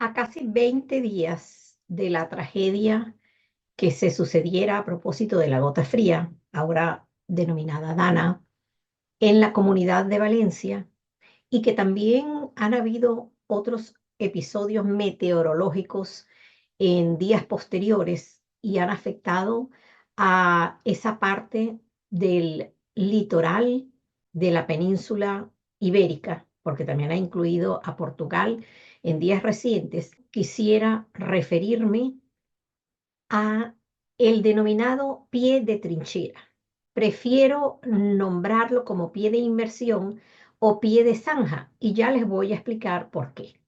A casi 20 días de la tragedia que se sucediera a propósito de la gota fría, ahora denominada Dana, en la comunidad de Valencia, y que también han habido otros episodios meteorológicos en días posteriores y han afectado a esa parte del litoral de la península ibérica, porque también ha incluido a Portugal en días recientes. Quisiera referirme a el denominado pie de trinchera. Prefiero nombrarlo como pie de inmersión o pie de zanja y ya les voy a explicar por qué.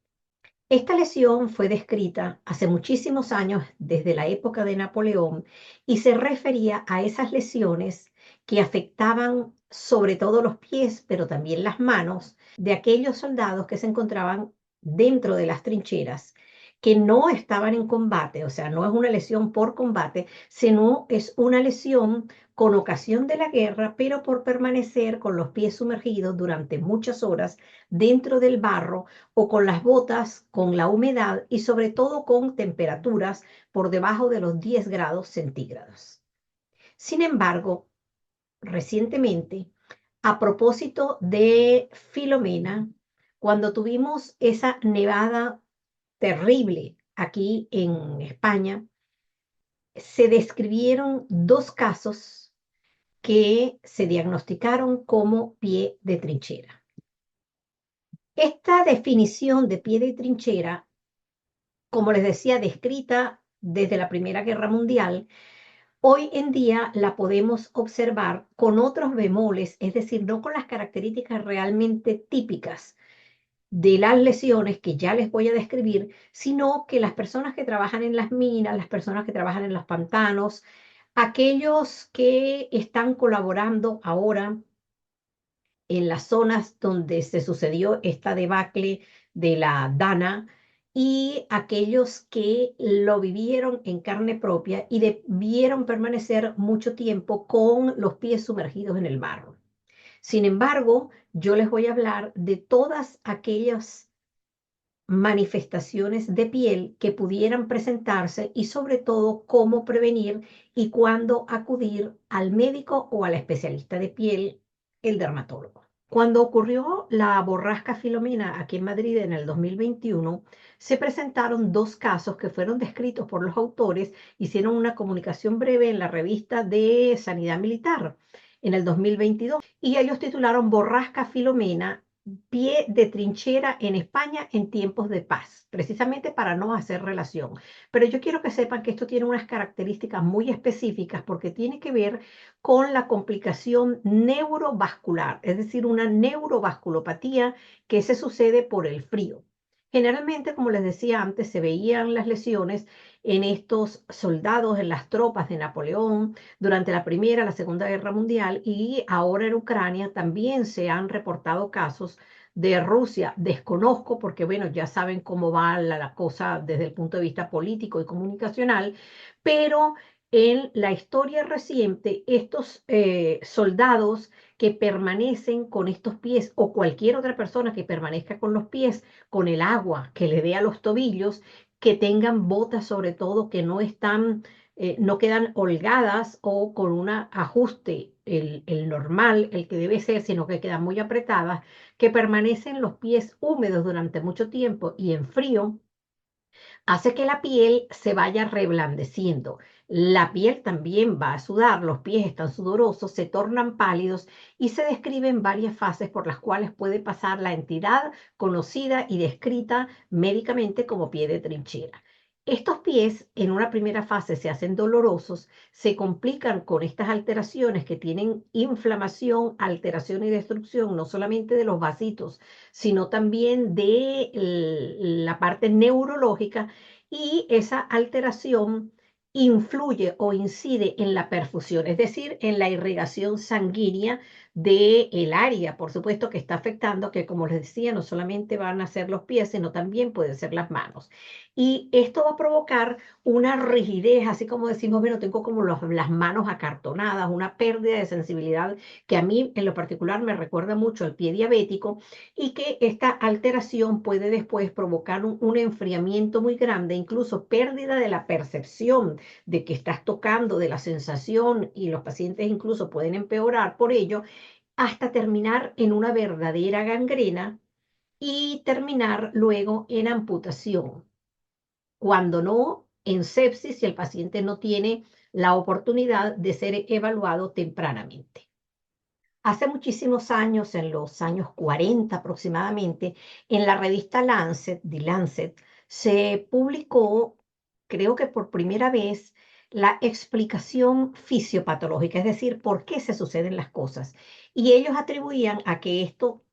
Esta lesión fue descrita hace muchísimos años, desde la época de Napoleón, y se refería a esas lesiones que afectaban sobre todo los pies, pero también las manos, de aquellos soldados que se encontraban dentro de las trincheras, que no estaban en combate, o sea, no es una lesión por combate, sino es una lesión con ocasión de la guerra, pero por permanecer con los pies sumergidos durante muchas horas dentro del barro o con las botas, con la humedad y sobre todo con temperaturas por debajo de los 10 grados centígrados. Sin embargo, recientemente, a propósito de Filomena, cuando tuvimos esa nevada terrible aquí en España, se describieron dos casos que se diagnosticaron como pie de trinchera. Esta definición de pie de trinchera, como les decía, descrita desde la Primera Guerra Mundial, hoy en día la podemos observar con otros bemoles, es decir, no con las características realmente típicas de las lesiones que ya les voy a describir, sino que las personas que trabajan en las minas, las personas que trabajan en los pantanos, aquellos que están colaborando ahora en las zonas donde se sucedió esta debacle de la Dana y aquellos que lo vivieron en carne propia y debieron permanecer mucho tiempo con los pies sumergidos en el barro. Sin embargo, yo les voy a hablar de todas aquellas manifestaciones de piel que pudieran presentarse y sobre todo cómo prevenir y cuándo acudir al médico o al especialista de piel, el dermatólogo. Cuando ocurrió la borrasca Filomena aquí en Madrid en el 2021, se presentaron dos casos que fueron descritos por los autores, hicieron una comunicación breve en la revista de Sanidad Militar en el 2022 y ellos titularon Borrasca Filomena, pie de trinchera en España en tiempos de paz, precisamente para no hacer relación. Pero yo quiero que sepan que esto tiene unas características muy específicas porque tiene que ver con la complicación neurovascular, es decir, una neurovasculopatía que se sucede por el frío. Generalmente, como les decía antes, se veían las lesiones en estos soldados, en las tropas de Napoleón durante la Primera, la Segunda Guerra Mundial y ahora en Ucrania también se han reportado casos de Rusia. Desconozco porque, bueno, ya saben cómo va la cosa desde el punto de vista político y comunicacional, pero en la historia reciente, estos soldados que permanecen con estos pies o cualquier otra persona que permanezca con los pies, con el agua que le dé a los tobillos, que tengan botas sobre todo que no están, no quedan holgadas o con un ajuste, el normal, el que debe ser, sino que quedan muy apretadas, que permanecen los pies húmedos durante mucho tiempo y en frío hace que la piel se vaya reblandeciendo. La piel también va a sudar, los pies están sudorosos, se tornan pálidos y se describen varias fases por las cuales puede pasar la entidad conocida y descrita médicamente como pie de trinchera. Estos pies en una primera fase se hacen dolorosos, se complican con estas alteraciones que tienen inflamación, alteración y destrucción, no solamente de los vasitos, sino también de la parte neurológica y esa alteración influye o incide en la perfusión, es decir, en la irrigación sanguínea del área, por supuesto, que está afectando, que como les decía, no solamente van a ser los pies, sino también pueden ser las manos. Y esto va a provocar una rigidez, así como decimos, bueno, tengo como las manos acartonadas, una pérdida de sensibilidad que a mí en lo particular me recuerda mucho al pie diabético y que esta alteración puede después provocar un enfriamiento muy grande, incluso pérdida de la percepción de que estás tocando, de la sensación, y los pacientes incluso pueden empeorar por ello, hasta terminar en una verdadera gangrena y terminar luego en amputación, cuando no en sepsis si el paciente no tiene la oportunidad de ser evaluado tempranamente. Hace muchísimos años, en los años 40 aproximadamente, en la revista Lancet, The Lancet, se publicó, creo que por primera vez, la explicación fisiopatológica, es decir, por qué se suceden las cosas. Y ellos atribuían a que esto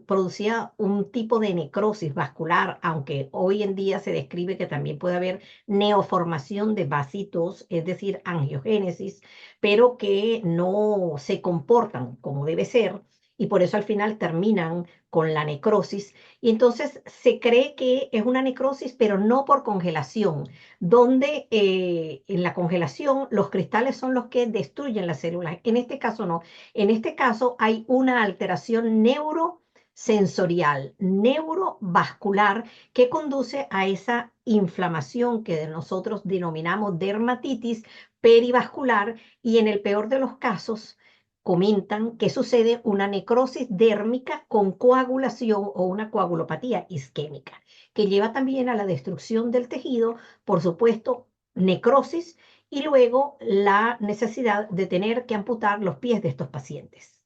producía un tipo de necrosis vascular, aunque hoy en día se describe que también puede haber neoformación de vasitos, es decir, angiogénesis, pero que no se comportan como debe ser y por eso al final terminan con la necrosis. Y entonces se cree que es una necrosis, pero no por congelación, donde en la congelación los cristales son los que destruyen las células. En este caso no. En este caso hay una alteración neurosensorial, neurovascular, que conduce a esa inflamación que nosotros denominamos dermatitis perivascular, y en el peor de los casos comentan que sucede una necrosis dérmica con coagulación o una coagulopatía isquémica, que lleva también a la destrucción del tejido, por supuesto, necrosis y luego la necesidad de tener que amputar los pies de estos pacientes.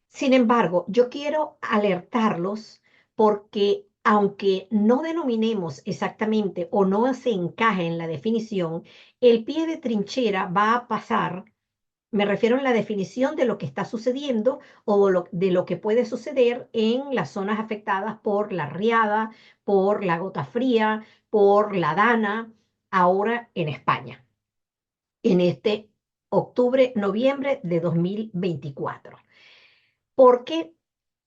Sin embargo, yo quiero alertarlos porque aunque no denominemos exactamente o no se encaje en la definición, el pie de trinchera va a pasar, me refiero en la definición de lo que está sucediendo o de lo que puede suceder en las zonas afectadas por la riada, por la gota fría, por la dana, ahora en España, en este octubre-noviembre de 2024, porque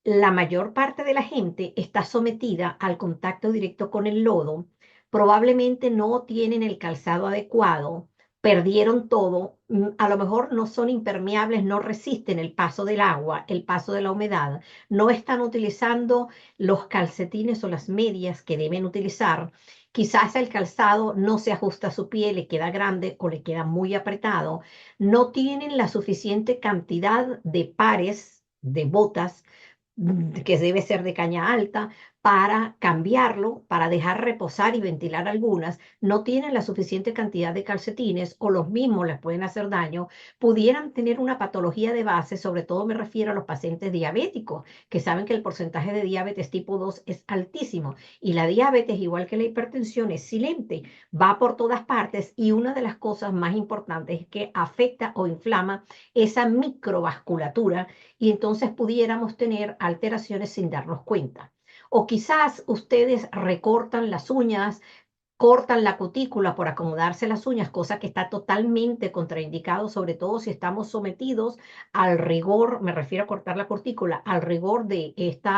la mayor parte de la gente está sometida al contacto directo con el lodo, probablemente no tienen el calzado adecuado, perdieron todo, a lo mejor no son impermeables, no resisten el paso del agua, el paso de la humedad, no están utilizando los calcetines o las medias que deben utilizar. Quizás el calzado no se ajusta a su pie, le queda grande o le queda muy apretado. No tienen la suficiente cantidad de pares de botas, que debe ser de caña alta, para cambiarlo, para dejar reposar y ventilar algunas, no tienen la suficiente cantidad de calcetines o los mismos les pueden hacer daño, pudieran tener una patología de base, sobre todo me refiero a los pacientes diabéticos, que saben que el porcentaje de diabetes tipo 2 es altísimo y la diabetes, igual que la hipertensión, es silente, va por todas partes y una de las cosas más importantes es que afecta o inflama esa microvasculatura y entonces pudiéramos tener alteraciones sin darnos cuenta. O quizás ustedes recortan las uñas, cortan la cutícula por acomodarse las uñas, cosa que está totalmente contraindicado, sobre todo si estamos sometidos al rigor, me refiero a cortar la cutícula, al rigor de estos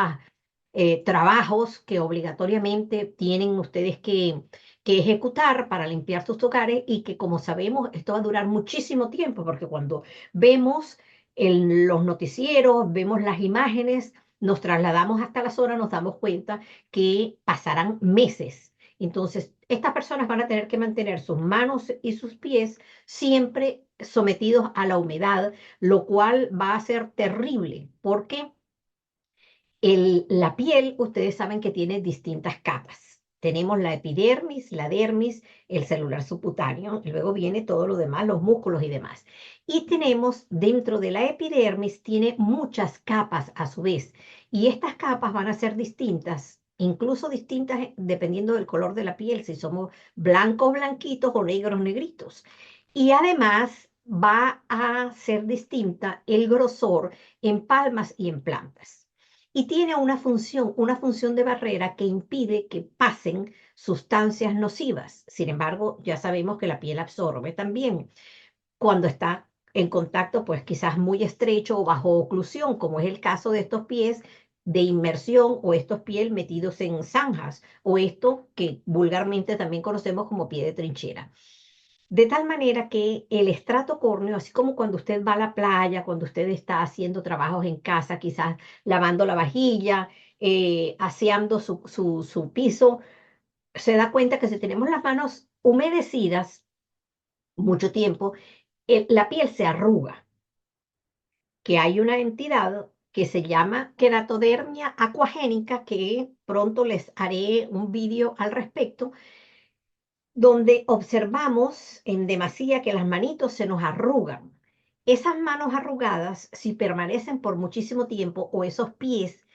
trabajos que obligatoriamente tienen ustedes que ejecutar para limpiar sus hogares y que, como sabemos, esto va a durar muchísimo tiempo, porque cuando vemos los noticieros, vemos las imágenes, nos trasladamos hasta la zona, nos damos cuenta que pasarán meses. Entonces, estas personas van a tener que mantener sus manos y sus pies siempre sometidos a la humedad, lo cual va a ser terrible porque la piel, ustedes saben que tiene distintas capas. Tenemos la epidermis, la dermis, el celular subcutáneo, y luego viene todo lo demás, los músculos y demás. Y tenemos dentro de la epidermis, tiene muchas capas a su vez, y estas capas van a ser distintas, incluso distintas dependiendo del color de la piel, si somos blancos, blanquitos o negros, negritos. Y además va a ser distinta el grosor en palmas y en plantas y tiene una función de barrera que impide que pasen sustancias nocivas. Sin embargo, ya sabemos que la piel absorbe también cuando está en contacto pues quizás muy estrecho o bajo oclusión, como es el caso de estos pies de inmersión o estos pies metidos en zanjas o esto que vulgarmente también conocemos como pie de trinchera. De tal manera que el estrato córneo, así como cuando usted va a la playa, cuando usted está haciendo trabajos en casa, quizás lavando la vajilla, aseando su piso, se da cuenta que si tenemos las manos humedecidas mucho tiempo, la piel se arruga, que hay una entidad que se llama queratodermia acuagénica, que pronto les haré un vídeo al respecto, donde observamos en demasía que las manitos se nos arrugan. Esas manos arrugadas, si permanecen por muchísimo tiempo, o esos pies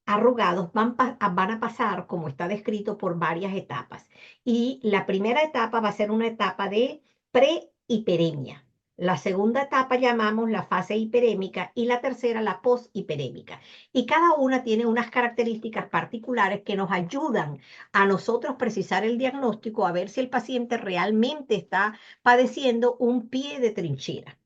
arrugados van a pasar, como está descrito, por varias etapas. Y la primera etapa va a ser una etapa de prehiperemia. La segunda etapa llamamos la fase hiperémica y la tercera la poshiperémica. Y cada una tiene unas características particulares que nos ayudan a nosotros precisar el diagnóstico, a ver si el paciente realmente está padeciendo un pie de trinchera.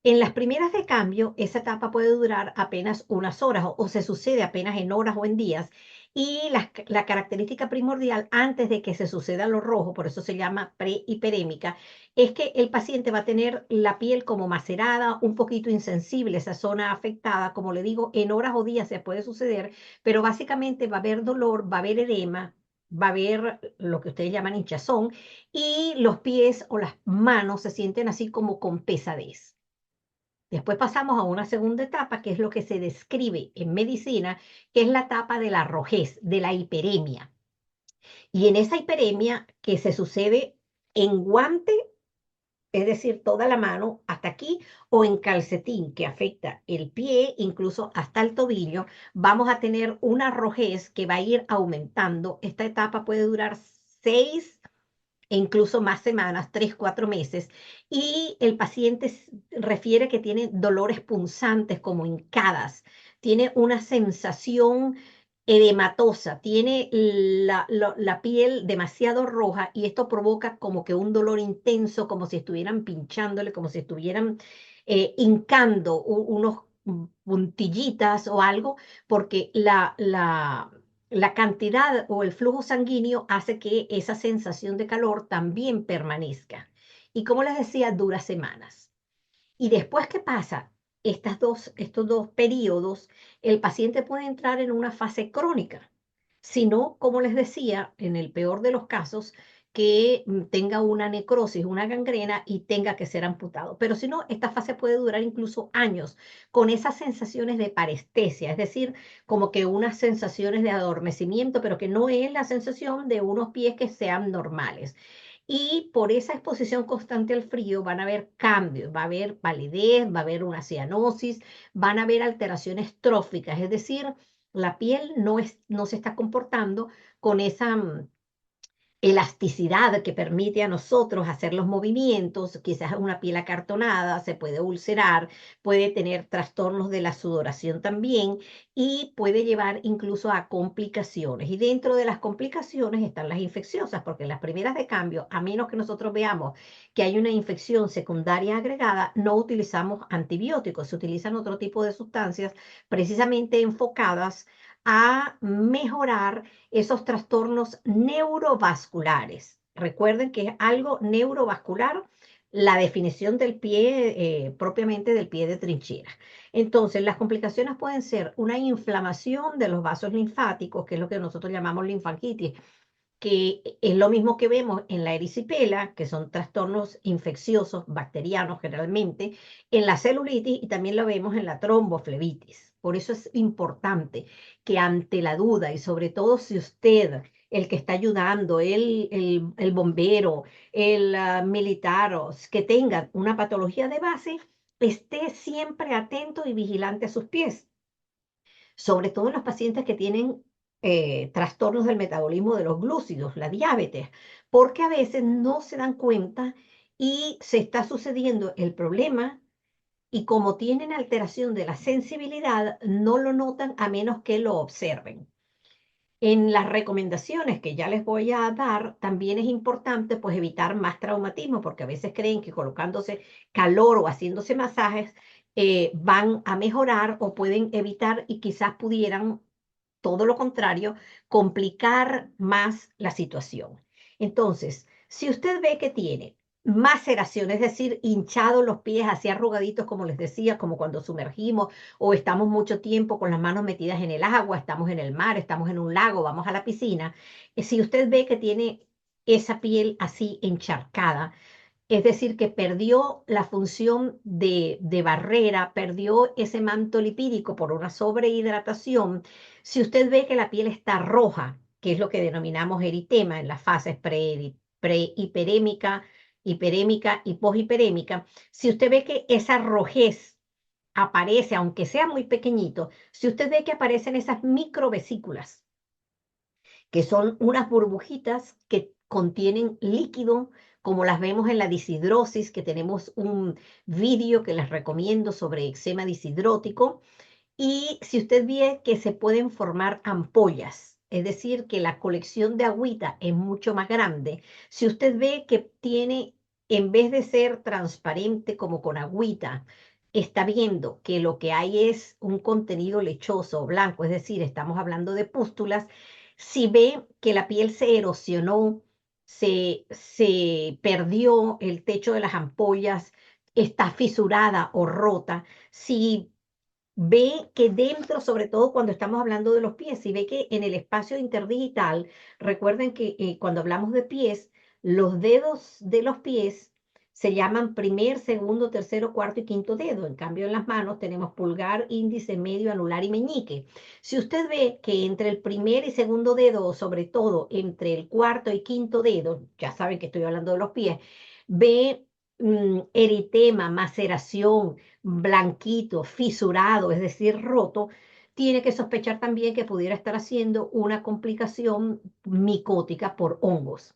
En las primeras de cambio, esa etapa puede durar apenas unas horas o se sucede apenas en horas o en días. Y la característica primordial antes de que se suceda lo rojo, por eso se llama prehiperémica, es que el paciente va a tener la piel como macerada, un poquito insensible, esa zona afectada, como le digo, en horas o días se puede suceder, pero básicamente va a haber dolor, va a haber edema, va a haber lo que ustedes llaman hinchazón y los pies o las manos se sienten así como con pesadez. Después pasamos a una segunda etapa, que es lo que se describe en medicina, que es la etapa de la rojez, de la hiperemia. Y en esa hiperemia que se sucede en guante, es decir, toda la mano hasta aquí, o en calcetín, que afecta el pie, incluso hasta el tobillo, vamos a tener una rojez que va a ir aumentando. Esta etapa puede durar 6 e incluso más semanas, 3, 4 meses, y el paciente refiere que tiene dolores punzantes como hincadas, tiene una sensación edematosa, tiene la piel demasiado roja y esto provoca como que un dolor intenso, como si estuvieran pinchándole, como si estuvieran hincando unos puntillitas o algo, porque la cantidad o el flujo sanguíneo hace que esa sensación de calor también permanezca. Y como les decía, dura semanas. Y después que pasa estos dos periodos, el paciente puede entrar en una fase crónica. Si no, como les decía, en el peor de los casos, que tenga una necrosis, una gangrena y tenga que ser amputado. Pero si no, esta fase puede durar incluso años con esas sensaciones de parestesia, es decir, como que unas sensaciones de adormecimiento, pero que no es la sensación de unos pies que sean normales. Y por esa exposición constante al frío van a haber cambios, va a haber palidez, va a haber una cianosis, van a haber alteraciones tróficas, es decir, la piel no se está comportando con esa elasticidad que permite a nosotros hacer los movimientos, quizás una piel acartonada, se puede ulcerar, puede tener trastornos de la sudoración también y puede llevar incluso a complicaciones. Y dentro de las complicaciones están las infecciosas, porque las primeras de cambio, a menos que nosotros veamos que hay una infección secundaria agregada, no utilizamos antibióticos, se utilizan otro tipo de sustancias precisamente enfocadas a mejorar esos trastornos neurovasculares. Recuerden que es algo neurovascular la definición del pie, propiamente del pie de trinchera. Entonces, las complicaciones pueden ser una inflamación de los vasos linfáticos, que es lo que nosotros llamamos linfangitis, que es lo mismo que vemos en la erisipela, que son trastornos infecciosos bacterianos generalmente, en la celulitis y también lo vemos en la tromboflebitis. Por eso es importante que ante la duda y sobre todo si usted, el que está ayudando, el bombero, el militar, que tenga una patología de base, esté siempre atento y vigilante a sus pies, sobre todo en los pacientes que tienen trastornos del metabolismo de los glúcidos, la diabetes, porque a veces no se dan cuenta y se está sucediendo el problema y como tienen alteración de la sensibilidad, no lo notan a menos que lo observen. En las recomendaciones que ya les voy a dar, también es importante pues evitar más traumatismo, porque a veces creen que colocándose calor o haciéndose masajes van a mejorar o pueden evitar y quizás pudieran, todo lo contrario, complicar más la situación. Entonces, si usted ve que tiene maceración, es decir, hinchados los pies, así arrugaditos, como les decía, como cuando sumergimos o estamos mucho tiempo con las manos metidas en el agua, estamos en el mar, estamos en un lago, vamos a la piscina, si usted ve que tiene esa piel así encharcada, es decir, que perdió la función de barrera, perdió ese manto lipídico por una sobrehidratación. Si usted ve que la piel está roja, que es lo que denominamos eritema en las fases prehiperémica, hiperémica y poshiperémica, si usted ve que esa rojez aparece, aunque sea muy pequeñito, si usted ve que aparecen esas microvesículas, que son unas burbujitas que contienen líquido, como las vemos en la disidrosis, que tenemos un vídeo que les recomiendo sobre eczema disidrótico. Y si usted ve que se pueden formar ampollas, es decir, que la colección de agüita es mucho más grande, si usted ve que tiene, en vez de ser transparente como con agüita, está viendo que lo que hay es un contenido lechoso o blanco, es decir, estamos hablando de pústulas, si ve que la piel se erosionó, se perdió el techo de las ampollas, está fisurada o rota, si ve que dentro, sobre todo cuando estamos hablando de los pies, si ve que en el espacio interdigital, recuerden que cuando hablamos de pies, los dedos de los pies se llaman primer, segundo, tercero, cuarto y quinto dedo. En cambio, en las manos tenemos pulgar, índice, medio, anular y meñique. Si usted ve que entre el primer y segundo dedo, o sobre todo entre el cuarto y quinto dedo, ya saben que estoy hablando de los pies, ve eritema, maceración, blanquito, fisurado, es decir, roto, tiene que sospechar también que pudiera estar haciendo una complicación micótica por hongos.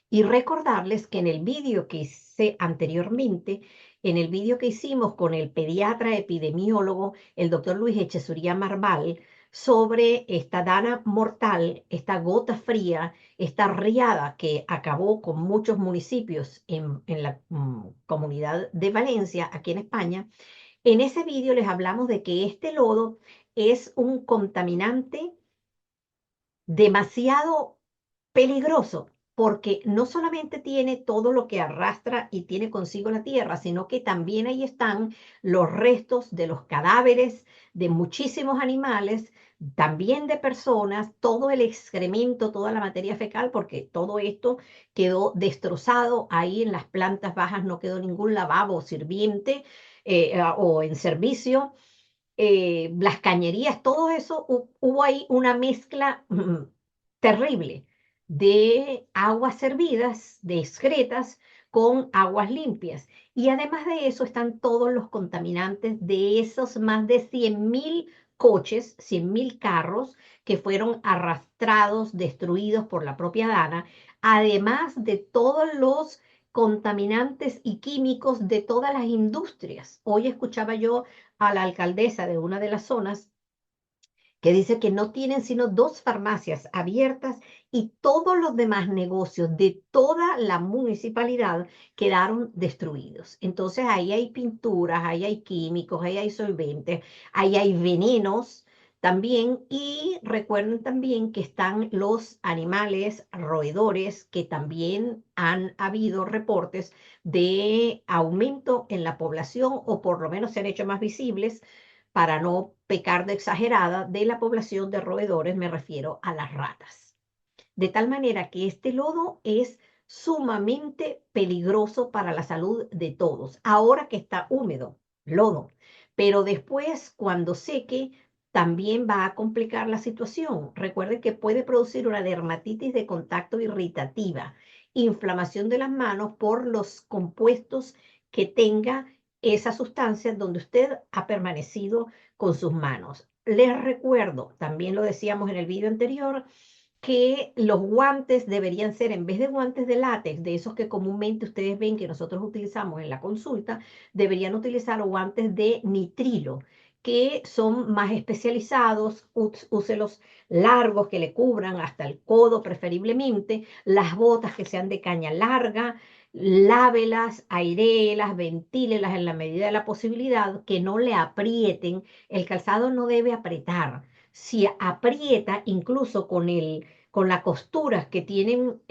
Y recordarles que en el vídeo que hice anteriormente, en el vídeo que hicimos con el pediatra epidemiólogo, el doctor Luis Echezuría Marval, sobre esta dana mortal, esta gota fría, esta riada que acabó con muchos municipios en la comunidad de Valencia, aquí en España, en ese vídeo les hablamos de que este lodo es un contaminante demasiado peligroso, porque no solamente tiene todo lo que arrastra y tiene consigo la tierra, sino que también ahí están los restos de los cadáveres de muchísimos animales, también de personas, todo el excremento, toda la materia fecal, porque todo esto quedó destrozado ahí en las plantas bajas, no quedó ningún lavabo sirviente o en servicio, las cañerías, todo eso, hubo ahí una mezcla terrible de aguas servidas, de excretas, con aguas limpias. Y además de eso están todos los contaminantes de esos más de 100.000 coches, 100.000 carros que fueron arrastrados, destruidos por la propia Dana, además de todos los contaminantes y químicos de todas las industrias. Hoy escuchaba yo a la alcaldesa de una de las zonas que dice que no tienen sino dos farmacias abiertas y todos los demás negocios de toda la municipalidad quedaron destruidos. Entonces ahí hay pinturas, ahí hay químicos, ahí hay solventes, ahí hay venenos también. Y recuerden también que están los animales roedores, que también han habido reportes de aumento en la población, o por lo menos se han hecho más visibles, para no pecar de exagerada, de la población de roedores, me refiero a las ratas. De tal manera que este lodo es sumamente peligroso para la salud de todos. Ahora que está húmedo, lodo, pero después cuando seque también va a complicar la situación. Recuerden que puede producir una dermatitis de contacto irritativa, inflamación de las manos por los compuestos que tenga esa sustancia donde usted ha permanecido con sus manos. Les recuerdo, también lo decíamos en el video anterior, que los guantes deberían ser, en vez de guantes de látex, de esos que comúnmente ustedes ven que nosotros utilizamos en la consulta, deberían utilizar guantes de nitrilo, que son más especializados, úselos largos que le cubran hasta el codo preferiblemente, las botas que sean de caña larga, lávelas, airéelas, ventílelas en la medida de la posibilidad, que no le aprieten. El calzado no debe apretar. Si aprieta, incluso con las costuras que tienen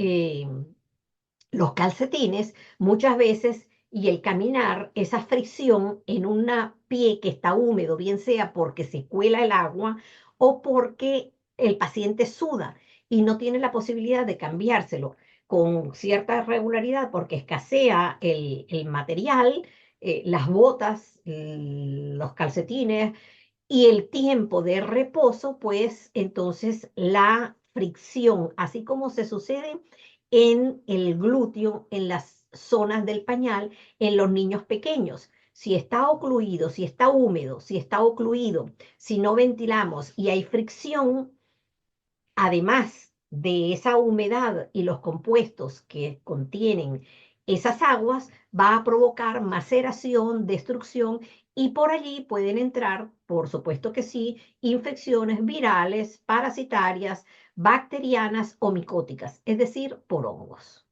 los calcetines, muchas veces, y el caminar, esa fricción en un pie que está húmedo, bien sea porque se cuela el agua o porque el paciente suda y no tiene la posibilidad de cambiárselo con cierta regularidad porque escasea el material, las botas, los calcetines y el tiempo de reposo, pues entonces la fricción, así como se sucede en el glúteo, en las zonas del pañal, en los niños pequeños. Si está ocluido, si está húmedo, si está ocluido, si no ventilamos y hay fricción, además de esa humedad y los compuestos que contienen esas aguas, va a provocar maceración, destrucción y por allí pueden entrar, por supuesto que sí, infecciones virales, parasitarias, bacterianas o micóticas, es decir, por hongos.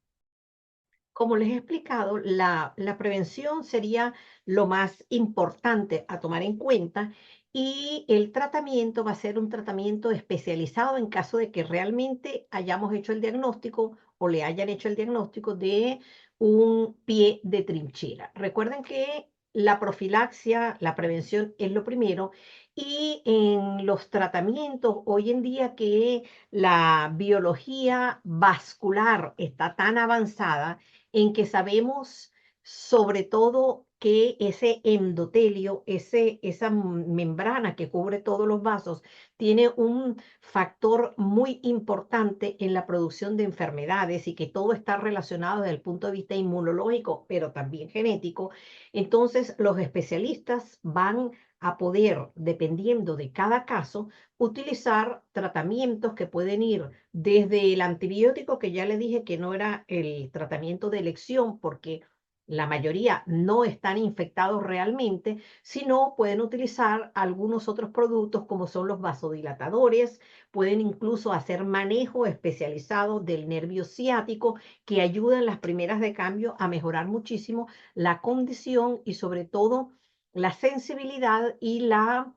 Como les he explicado, la prevención sería lo más importante a tomar en cuenta y el tratamiento va a ser un tratamiento especializado en caso de que realmente hayamos hecho el diagnóstico o le hayan hecho el diagnóstico de un pie de trinchera. Recuerden que la profilaxia, la prevención es lo primero y en los tratamientos hoy en día que la biología vascular está tan avanzada, en que sabemos sobre todo que ese endotelio, esa membrana que cubre todos los vasos, tiene un factor muy importante en la producción de enfermedades y que todo está relacionado desde el punto de vista inmunológico, pero también genético. Entonces, los especialistas van a poder, dependiendo de cada caso, utilizar tratamientos que pueden ir desde el antibiótico, que ya le dije que no era el tratamiento de elección porque la mayoría no están infectados realmente, sino pueden utilizar algunos otros productos como son los vasodilatadores, pueden incluso hacer manejo especializado del nervio ciático que ayuda en las primeras de cambio a mejorar muchísimo la condición y sobre todo la sensibilidad y la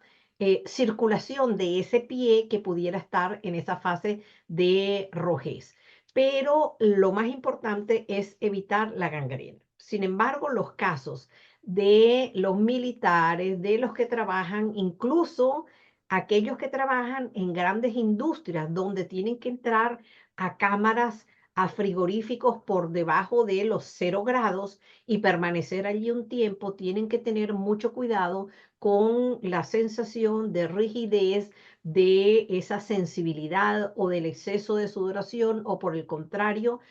circulación de ese pie que pudiera estar en esa fase de rojez. Pero lo más importante es evitar la gangrena. Sin embargo, los casos de los militares, de los que trabajan, incluso aquellos que trabajan en grandes industrias donde tienen que entrar a cámaras, a frigoríficos por debajo de los 0 grados y permanecer allí un tiempo, tienen que tener mucho cuidado con la sensación de rigidez, de esa sensibilidad o del exceso de sudoración o por el contrario,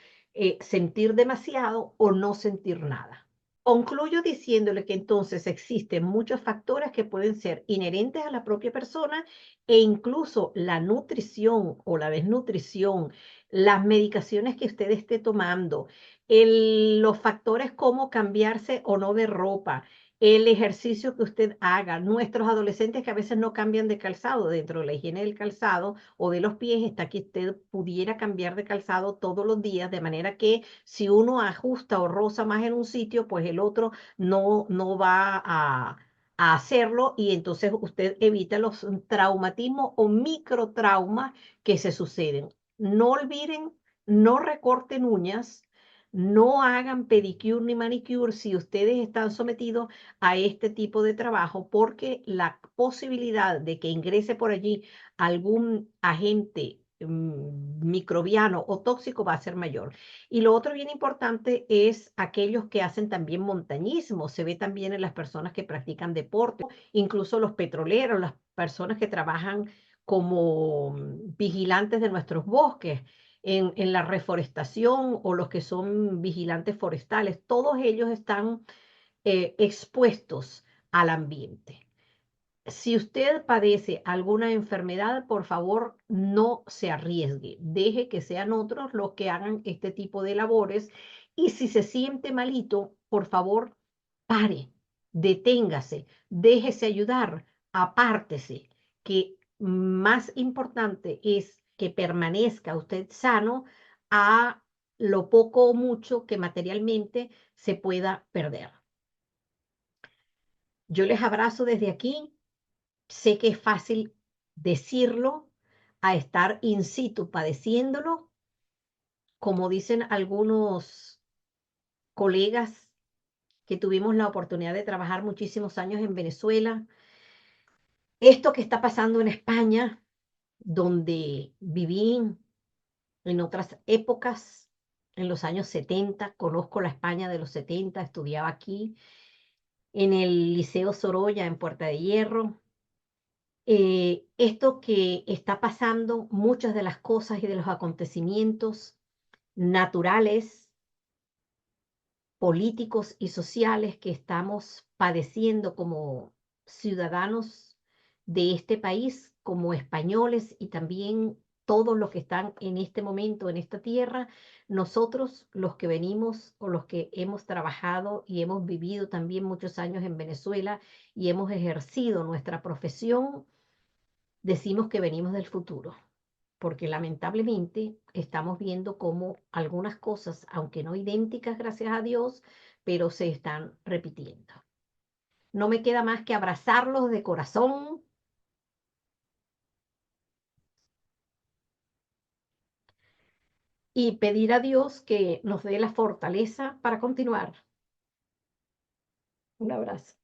sentir demasiado o no sentir nada. Concluyo diciéndole que entonces existen muchos factores que pueden ser inherentes a la propia persona e incluso la nutrición o la desnutrición, las medicaciones que usted esté tomando, los factores como cambiarse o no de ropa, el ejercicio que usted haga. Nuestros adolescentes que a veces no cambian de calzado, dentro de la higiene del calzado o de los pies está que usted pudiera cambiar de calzado todos los días, de manera que si uno ajusta o roza más en un sitio, pues el otro no va a hacerlo y entonces usted evita los traumatismos o microtraumas que se suceden. No olviden, no recorten uñas, no hagan pedicure ni manicure si ustedes están sometidos a este tipo de trabajo, porque la posibilidad de que ingrese por allí algún agente microbiano o tóxico va a ser mayor. Y lo otro bien importante es aquellos que hacen también montañismo. Se ve también en las personas que practican deporte, incluso los petroleros, las personas que trabajan como vigilantes de nuestros bosques en la reforestación o los que son vigilantes forestales, todos ellos están expuestos al ambiente. Si usted padece alguna enfermedad, por favor, no se arriesgue. Deje que sean otros los que hagan este tipo de labores. Y si se siente malito, por favor, pare, deténgase, déjese ayudar, apártese, que más importante es que permanezca usted sano a lo poco o mucho que materialmente se pueda perder. Yo les abrazo desde aquí. Sé que es fácil decirlo a estar in situ padeciéndolo, como dicen algunos colegas que tuvimos la oportunidad de trabajar muchísimos años en Venezuela. Esto que está pasando en España, donde viví en otras épocas, en los años 70, conozco la España de los 70, estudiaba aquí en el Liceo Sorolla en Puerta de Hierro. Esto que está pasando, muchas de las cosas y de los acontecimientos naturales, políticos y sociales que estamos padeciendo como ciudadanos de este país, como españoles y también todos los que están en este momento en esta tierra, nosotros los que venimos o los que hemos trabajado y hemos vivido también muchos años en Venezuela y hemos ejercido nuestra profesión, decimos que venimos del futuro, porque lamentablemente estamos viendo cómo algunas cosas, aunque no idénticas, gracias a Dios, pero se están repitiendo. No me queda más que abrazarlos de corazón y pedir a Dios que nos dé la fortaleza para continuar. Un abrazo.